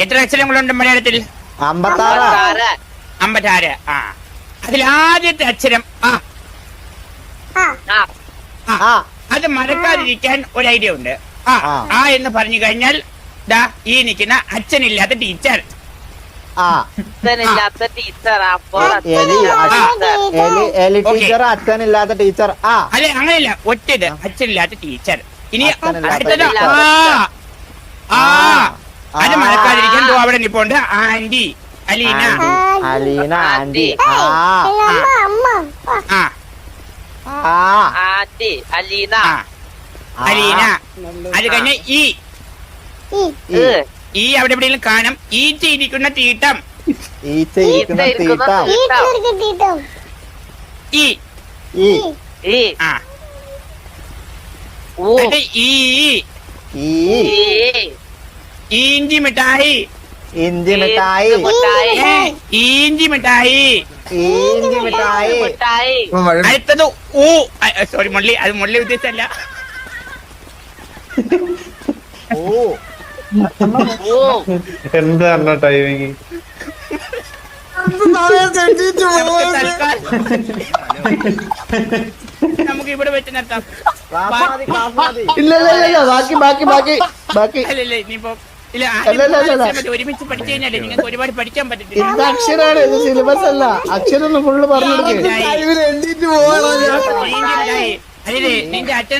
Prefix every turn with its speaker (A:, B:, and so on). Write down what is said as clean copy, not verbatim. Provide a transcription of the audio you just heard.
A: എത്ര അക്ഷരങ്ങളുണ്ട് മലയാളത്തിൽ?
B: 56.
A: 56. ആ, അതിൽ ആദ്യത്തെ അക്ഷരം ആ. അത് മറക്കാതിരിക്കാൻ ഒരു ഐഡിയ ഉണ്ട്. ആ എന്ന് പറഞ്ഞു കഴിഞ്ഞാൽ ദാ ഈ നിൽക്കുന്ന അച്ഛനില്ലാത്ത ടീച്ചർ.
B: അച്ഛനില്ലാത്ത ടീച്ചർ.
C: ടീച്ചർ അച്ഛനില്ലാത്ത ടീച്ചർ.
A: അല്ലെ, അങ്ങനെയല്ല, ഒറ്റത് അച്ഛനില്ലാത്ത ടീച്ചർ. ഇനി അടുത്തത് ആ. അത് മറക്കാതിരിക്കാൻ അവിടെ നിപ്പോണ്ട് aunty, Aleena.
C: Aleena aunty.
B: Aunty Aleena.
A: Aleena. അത് കഴിഞ്ഞ ഈ അവിടെ എവിടെയെങ്കിലും കാണും. ഈച്ച ഇരിക്കുന്ന തീട്ടം.
C: ഈച്ച ഇരിക്കുന്ന തീട്ടം.
A: ഈ ഇഞ്ചി മിഠായി.
C: ഇഞ്ചി മിഠായി.
A: ഇഞ്ചി മിഠായി.
C: ഇഞ്ചി മിഠായി.
A: അടുത്തത് ഊ. സോറി മുരളി, അത് മുരളി ഉദ്ദേശിച്ചല്ല.
D: എന്താണ് ടൈമിങ്?
A: നമുക്ക് ഇവിടെ വെച്ച് നിർത്താം.
C: ഇല്ല ബാക്കി ബാക്കി ബാക്കി ബാക്കി.
A: അല്ലല്ലേ, ഇനിയിപ്പോ ഇല്ല, ഒരുമിച്ച് പഠിച്ചു കഴിഞ്ഞാലേ നിങ്ങൾക്ക് ഒരുപാട് പഠിക്കാൻ പറ്റത്തില്ല.
C: ഇത് അക്ഷരാണ്, ഇത് സിലബസ് അല്ല. അക്ഷരം ഫുള്ള് പറഞ്ഞു.
A: അതിലേ നിന്റെ അച്ഛൻ